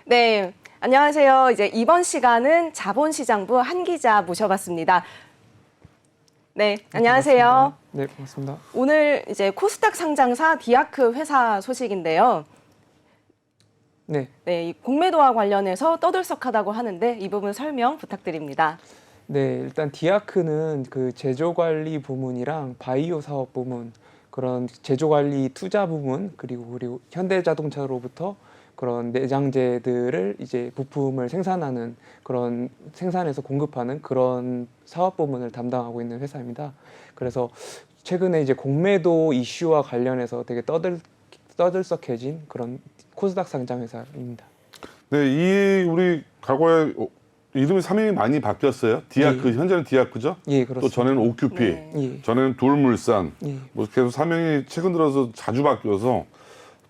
네, 안녕하세요. 이제 이번 시간은 자본시장부 한 기자 모셔봤습니다. 네, 안녕하세요. 네, 반갑습니다. 오늘 이제 코스닥 상장사 디아크 회사 소식인데요. 네, 네, 이 공매도와 관련해서 떠들썩하다고 하는데 이 부분 설명 부탁드립니다. 네, 일단 디아크는 그 제조관리 부문이랑 바이오 사업 부문, 그런 제조관리 투자 부문, 그리고 현대자동차로부터 그런 내장재들을 이제 부품을 생산하는 그런 생산해서 공급하는 그런 사업 부문을 담당하고 있는 회사입니다. 그래서 최근에 이제 공매도 이슈와 관련해서 되게 떠들썩해진 그런 코스닥 상장 회사입니다. 네, 우리 과거에 이름이 사명이 많이 바뀌었어요. 디아크, 현재는 디아크죠? 예, 그렇습니다. 또 전에는 오큐피, 네. 예. 전에는 돌물산, 예. 뭐 계속 사명이 최근 들어서 자주 바뀌어서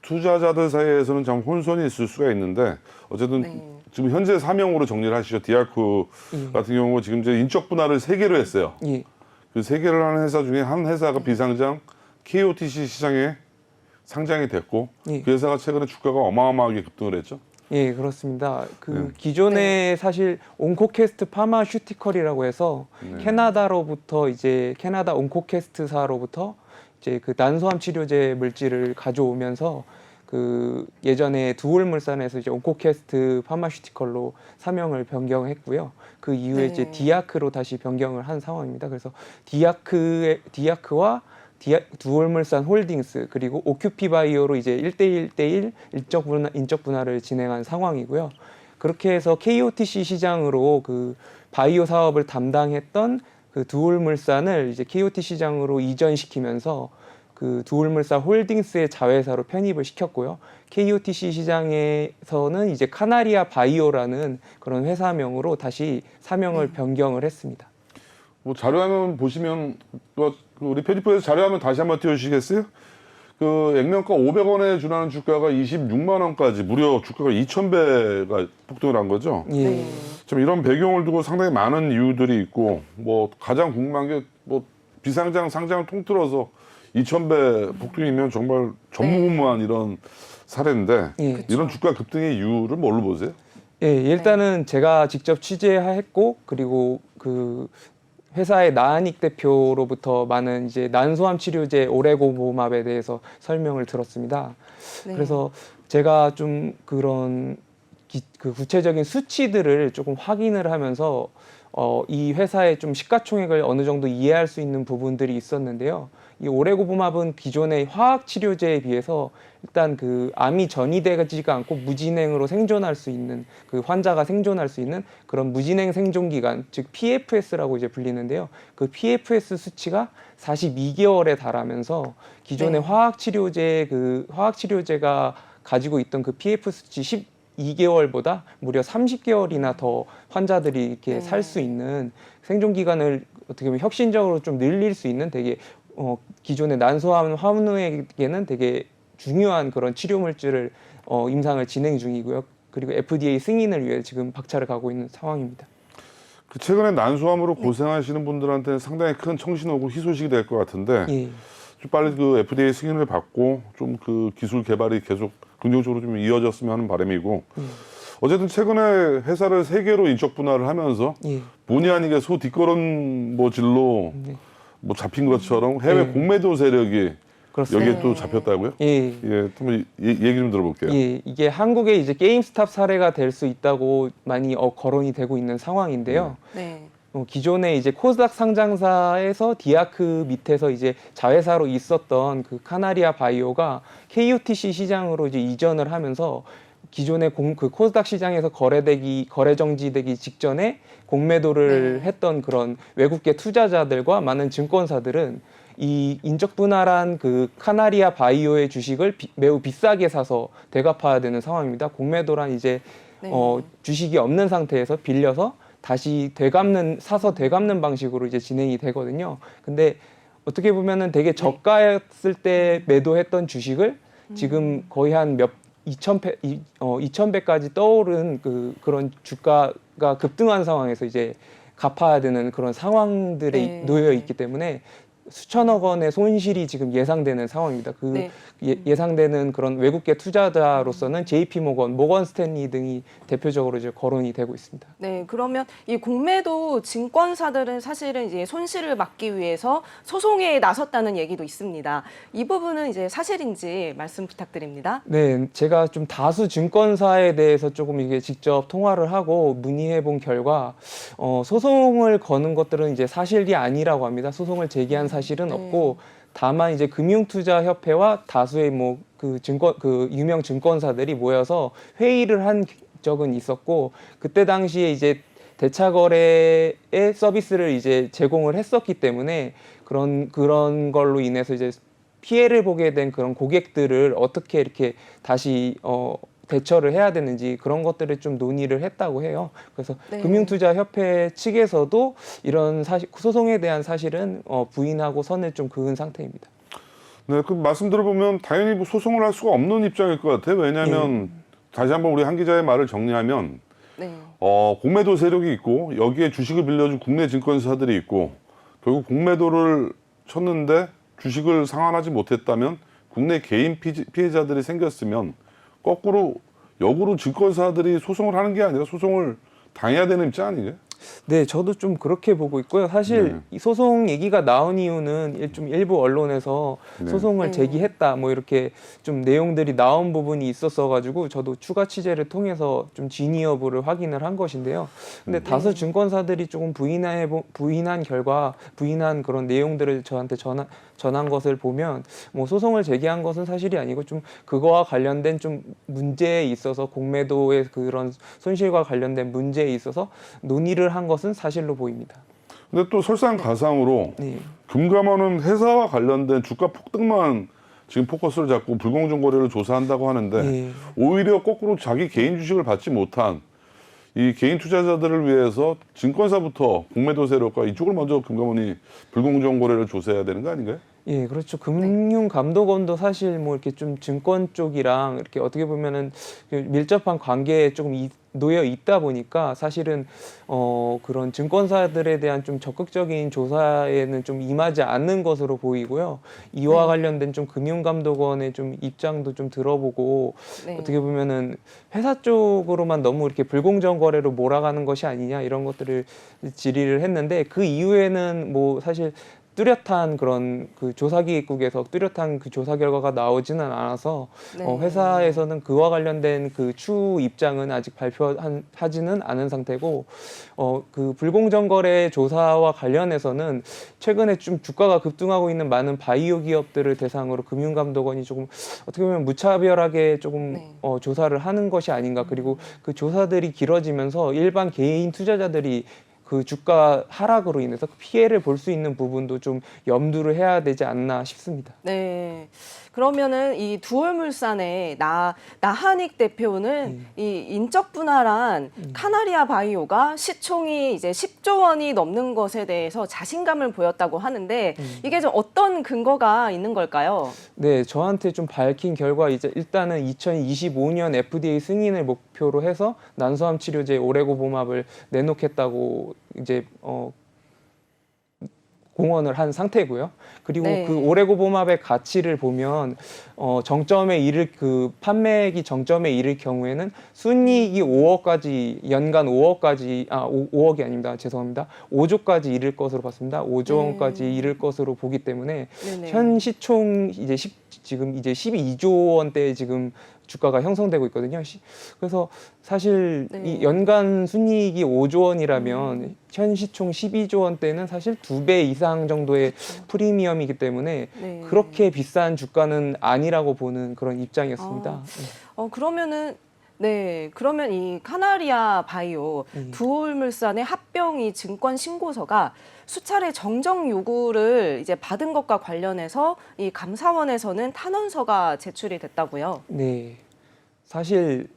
투자자들 사이에서는 참 혼선이 있을 수가 있는데 어쨌든 네. 지금 현재 사명으로 정리를 하시죠. 디아크 같은 경우 지금 이제 인적 분할을 3개로 했어요. 예. 그 3개를 하는 회사 중에 한 회사가 비상장 KOTC 시장에 상장이 됐고 예. 그 회사가 최근에 주가가 어마어마하게 급등을 했죠. 예, 그렇습니다. 그 네. 기존에 사실 온코캐스트 파마슈티컬이라고 해서 캐나다로부터 이제 캐나다 온코캐스트사로부터 이제 그 난소암 치료제 물질을 가져오면서 그 예전에 두올물산에서 이제 온코캐스트 파마슈티컬로 사명을 변경했고요. 그 이후에 네. 이제 디아크로 다시 변경을 한 상황입니다. 그래서 디아크와 두올물산 홀딩스 그리고 오큐피바이오로 이제 1대1 인적 분할을 진행한 상황이고요. 그렇게 해서 KOTC 시장으로 그 바이오 사업을 담당했던 그 두올물산을 이제 KOTC 시장으로 이전시키면서 그 두올물산 홀딩스의 자회사로 편입을 시켰고요. KOTC 시장에서는 이제 카나리아 바이오라는 그런 회사명으로 다시 사명을 변경을 했습니다. 뭐 자료화면 보시면 우리 편집부에서 자료화면 다시 한번 띄워주시겠어요? 그 액면가 500원에 준하는 주가가 26만 원까지 무려 주가가 2,000배가 폭등을 한 거죠. 예. 네. 좀 이런 배경을 두고 상당히 많은 이유들이 있고 뭐 가장 궁금한 게 뭐 비상장 상장을 통틀어서 2,000배 폭등이면 정말 전무후무한 이런 사례인데 예. 이런 주가 급등의 이유를 뭘로 보세요? 예, 일단은 제가 직접 취재했고 그리고 그 회사의 나한익 대표로부터 많은 이제 난소암 치료제 오레고보맙에 대해서 설명을 들었습니다. 네. 그래서 제가 좀 그런 그 구체적인 수치들을 조금 확인을 하면서 이 회사의 좀 시가총액을 어느 정도 이해할 수 있는 부분들이 있었는데요. 이 오레고보맙은 기존의 화학 치료제에 비해서 일단 그 암이 전이되지가 않고 무진행으로 생존할 수 있는 그 환자가 생존할 수 있는 그런 무진행 생존 기간, 즉 PFS라고 이제 불리는데요. 그 PFS 수치가 42개월에 달하면서 기존의 네. 화학 치료제가 가지고 있던 그 PF 수치 12개월보다 무려 30개월이나 더 환자들이 이렇게 네. 살 수 있는 생존 기간을 어떻게 보면 혁신적으로 좀 늘릴 수 있는 되게 기존의 난소암 환우에게는 되게 중요한 그런 치료 물질을 임상을 진행 중이고요. 그리고 FDA 승인을 위해 지금 박차를 가고 있는 상황입니다. 그 최근에 난소암으로 고생하시는 분들한테는 상당히 큰 청신호고 희소식이 될 것 같은데 예. 좀 빨리 그 FDA 승인을 받고 좀 그 기술 개발이 계속 긍정적으로 좀 이어졌으면 하는 바람이고 어쨌든 최근에 회사를 3개로 인적 분할을 하면서 예. 본의 아니게 소 뒷걸음질로 뭐 잡힌 것처럼 해외 네. 공매도 세력이 그렇습니다. 여기에 또 잡혔다고요? 예. 예, 한번 얘기 좀 들어볼게요. 예, 이게 한국의 이제 게임스탑 사례가 될 수 있다고 많이 거론이 되고 있는 상황인데요. 네. 기존에 이제 코스닥 상장사에서 디아크 밑에서 이제 자회사로 있었던 그 카나리아 바이오가 KOTC 시장으로 이제 이전을 하면서 기존의 그 코스닥 시장에서 거래 정지되기 직전에 공매도를 했던 그런 외국계 투자자들과 많은 증권사들은 이 인적 분할한 그 카나리아 바이오의 주식을 매우 비싸게 사서 되갚아야 되는 상황입니다. 공매도란 이제 네. 주식이 없는 상태에서 빌려서 다시 사서 되갚는 방식으로 이제 진행이 되거든요. 근데 어떻게 보면은 되게 저가였을 때 매도했던 주식을 지금 거의 한 2,000배까지 떠오른 그런 주가가 급등한 상황에서 이제 갚아야 되는 그런 상황들이 네. 놓여 있기 때문에 수천억 원의 손실이 지금 예상되는 상황입니다. 그 네. 예상되는 그런 외국계 투자자로서는 JP 모건 스탠리 등이 대표적으로 이제 거론이 되고 있습니다. 네, 그러면 이 공매도 증권사들은 사실은 이제 손실을 막기 위해서 소송에 나섰다는 얘기도 있습니다. 이 부분은 이제 사실인지 말씀 부탁드립니다. 네, 제가 좀 다수 증권사에 대해서 조금 이게 직접 통화를 하고 문의해 본 결과 소송을 거는 것들은 이제 사실이 아니라고 합니다. 소송을 제기한 사실은 네. 없고 다만 이제 금융투자협회와 다수의 뭐 그 유명 증권사들이 모여서 회의를 한 적은 있었고 그때 당시에 이제 대차거래의 서비스를 이제 제공을 했었기 때문에 그런 걸로 인해서 이제 피해를 보게 된 그런 고객들을 어떻게 이렇게 다시 대처를 해야 되는지 그런 것들을 좀 논의를 했다고 해요. 그래서 네. 금융투자협회 측에서도 이런 소송에 대한 사실은 부인하고 선을 좀 그은 상태입니다. 네, 그 말씀 들어보면 당연히 뭐 소송을 할 수가 없는 입장일 것 같아요. 왜냐하면 다시 한번 우리 한 기자의 말을 정리하면 네. 공매도 세력이 있고 여기에 주식을 빌려준 국내 증권사들이 있고 결국 공매도를 쳤는데 주식을 상환하지 못했다면 국내 개인 피해자들이 생겼으면 거꾸로 역으로 증권사들이 소송을 하는 게 아니라 소송을 당해야 되는 입장 아니에요? 네, 저도 좀 그렇게 보고 있고요. 사실 네. 이 소송 얘기가 나온 이유는 좀 일부 언론에서 네. 소송을 제기했다 뭐 이렇게 좀 내용들이 나온 부분이 있었어 가지고 저도 추가 취재를 통해서 좀 진위 여부를 확인을 한 것인데요. 근데 다수 증권사들이 조금 부인한 결과 부인한 그런 내용들을 저한테 전한 것을 보면 뭐 소송을 제기한 것은 사실이 아니고 좀 그거와 관련된 좀 문제에 있어서 공매도의 그런 손실과 관련된 문제에 있어서 논의를 한 것은 사실로 보입니다. 근데 또 설상가상으로 네. 금감원은 회사와 관련된 주가 폭등만 지금 포커스를 잡고 불공정 거래를 조사한다고 하는데 네. 오히려 거꾸로 자기 개인 주식을 받지 못한 이 개인 투자자들을 위해서 증권사부터 공매도 세력과 이쪽을 먼저 금감원이 불공정 거래를 조사해야 되는 거 아닌가요? 예, 그렇죠. 금융감독원도 사실 뭐 이렇게 좀 증권 쪽이랑 이렇게 어떻게 보면은 밀접한 관계에 조금 놓여 있다 보니까 사실은 그런 증권사들에 대한 좀 적극적인 조사에는 좀 임하지 않는 것으로 보이고요. 이와 관련된 좀 금융감독원의 좀 입장도 좀 들어보고 네. 어떻게 보면은 회사 쪽으로만 너무 이렇게 불공정 거래로 몰아가는 것이 아니냐 이런 것들을 질의를 했는데 그 이후에는 뭐 사실 뚜렷한 그런 그 조사기획국에서 뚜렷한 그 조사 결과가 나오지는 않아서 네. 회사에서는 그와 관련된 그 추후 입장은 아직 발표하지는 않은 상태고 그 불공정 거래 조사와 관련해서는 최근에 좀 주가가 급등하고 있는 많은 바이오 기업들을 대상으로 금융감독원이 조금 어떻게 보면 무차별하게 조금 네. 조사를 하는 것이 아닌가 그리고 그 조사들이 길어지면서 일반 개인 투자자들이 그 주가 하락으로 인해서 피해를 볼 수 있는 부분도 좀 염두를 해야 되지 않나 싶습니다. 네. 그러면은 이 두올물산의 나한익 대표는 이 인적 분할한 카나리아 바이오가 시총이 이제 10조 원이 넘는 것에 대해서 자신감을 보였다고 하는데 이게 좀 어떤 근거가 있는 걸까요? 네, 저한테 좀 밝힌 결과 이제 일단은 2025년 FDA 승인을 목표로 해서 난소암 치료제 오레고봄압을 내놓겠다고 이제 공언을 한 상태고요. 그리고 네. 그 오레고봄압의 가치를 보면 정점에 이를 그 판매액이 정점에 이를 경우에는 순이익이 5억까지 연간 5억까지 5억이 아닙니다. 죄송합니다. 5조까지 이를 것으로 봤습니다. 5조 원까지 이를 것으로 보기 때문에 네네. 현 시총 이제 지금 이제 12조 원대에 지금 주가가 형성되고 있거든요. 그래서 사실 네. 이 연간 순이익이 5조 원이라면 현 시총 12조 원대는 사실 2배 이상 정도의 프리미엄이기 때문에 네. 그렇게 비싼 주가는 아니라고 보는 그런 입장이었습니다. 그러면은 네, 그러면 이 카나리아 바이오 두올물산의 합병이 증권 신고서가 수차례 정정 요구를 이제 받은 것과 관련해서 이 감사원에서는 탄원서가 제출이 됐다고요. 네. 사실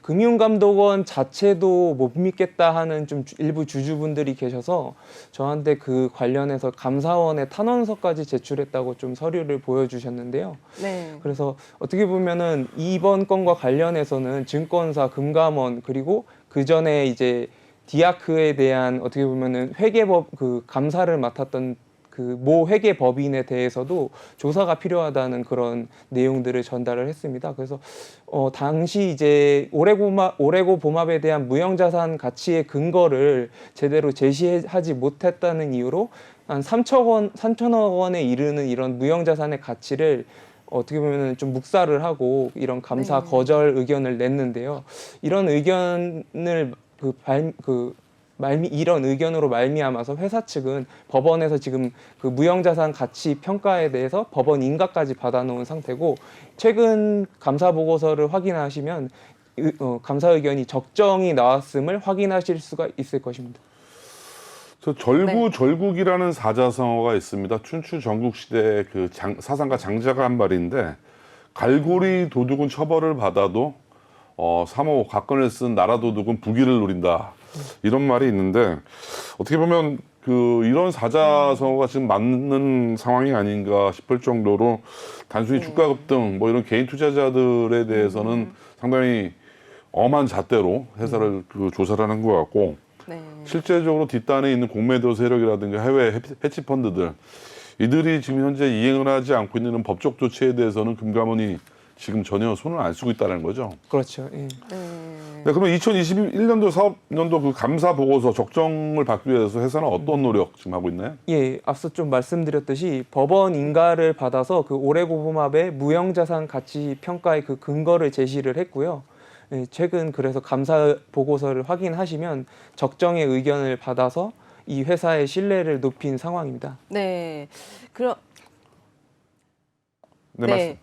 금융감독원 자체도 못 믿겠다 하는 좀 일부 주주분들이 계셔서 저한테 그 관련해서 감사원에 탄원서까지 제출했다고 좀 서류를 보여주셨는데요. 네. 그래서 어떻게 보면은 이번 건과 관련해서는 증권사, 금감원 그리고 그 전에 이제 디아크에 대한 어떻게 보면은 회계법 그 감사를 맡았던 그 모 회계 법인에 대해서도 조사가 필요하다는 그런 내용들을 전달을 했습니다. 그래서 당시 이제 오레고 봄합에 대한 무형자산 가치의 근거를 제대로 제시하지 못했다는 이유로 한 3천억 원에 이르는 이런 무형자산의 가치를 어떻게 보면 좀 묵살을 하고 이런 감사 네. 거절 의견을 냈는데요. 이런 의견을 이런 의견으로 말미암아서 회사 측은 법원에서 지금 그 무형자산 가치 평가에 대해서 법원 인가까지 받아놓은 상태고, 최근 감사 보고서를 확인하시면 감사 의견이 적정이 나왔음을 확인하실 수가 있을 것입니다. 저 절구절국이라는 사자성어가 있습니다. 춘추 전국시대의 그 사상가 장자가 한 말인데, 갈고리 도둑은 처벌을 받아도 3호 각건을 쓴 나라 도둑은 부귀를 누린다. 이런 말이 있는데, 어떻게 보면 이런 사자성어가 지금 맞는 상황이 아닌가 싶을 정도로 단순히 주가 급등 뭐 이런 개인 투자자들에 대해서는 상당히 엄한 잣대로 회사를 조사를 하는 것 같고, 네. 실제적으로 뒷단에 있는 공매도 세력이라든가 해외 해치펀드들, 이들이 지금 현재 이행을 하지 않고 있는 법적 조치에 대해서는 금감원이 지금 전혀 손을 안 쓰고 있다는 거죠. 그렇죠. 예. 네, 그러면 2021년도 사업년도 그 감사 보고서 적정을 받기 위해서 회사는 어떤 노력 지금 하고 있나요? 예, 앞서 좀 말씀드렸듯이 법원 인가를 받아서 그 오레고 봄합의 무형자산 가치 평가의 그 근거를 제시를 했고요. 예, 최근 그래서 감사 보고서를 확인하시면 적정의 의견을 받아서 이 회사의 신뢰를 높인 상황입니다. 네. 네, 맞습니다.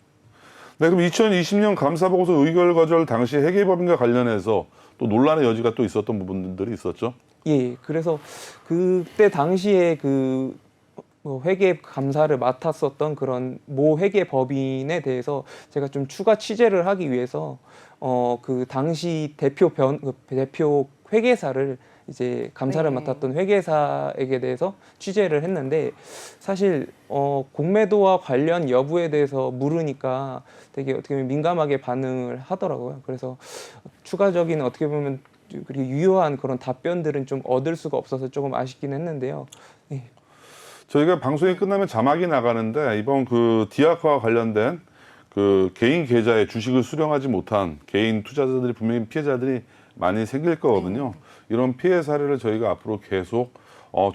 네, 그럼 2020년 감사 보고서 의결 거절 당시 회계법인과 관련해서 또 논란의 여지가 또 있었던 부분들이 있었죠. 예, 그래서 그때 당시에 회계 감사를 맡았었던 그런 모 회계 법인에 대해서 제가 좀 추가 취재를 하기 위해서 그 당시 대표 회계사를 이제 감사를 네. 맡았던 회계사에게 대해서 취재를 했는데, 사실 공매도와 관련 여부에 대해서 물으니까 되게 어떻게 보면 민감하게 반응을 하더라고요. 그래서 추가적인 어떻게 보면 그리고 유효한 그런 답변들은 좀 얻을 수가 없어서 조금 아쉽긴 했는데요. 예. 저희가 방송이 끝나면 자막이 나가는데, 이번 그 디아카와 관련된 그 개인 계좌에 주식을 수령하지 못한 개인 투자자들이 분명히 피해자들이 많이 생길 거거든요. 이런 피해 사례를 저희가 앞으로 계속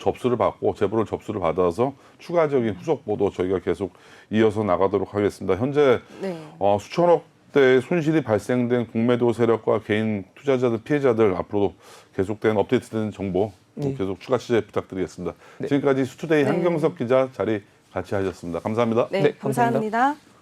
접수를 받고 제보를 접수를 받아서 추가적인 후속 보도 저희가 계속 이어서 나가도록 하겠습니다. 현재 네. 수천억 대의 손실이 발생된 공매도 세력과 개인 투자자들 피해자들 앞으로도 계속된 업데이트된 정보 계속 추가 취재 부탁드리겠습니다. 네. 지금까지 수투데이 네. 한경석 기자 자리 같이 하셨습니다. 감사합니다. 네, 네, 감사합니다. 감사합니다.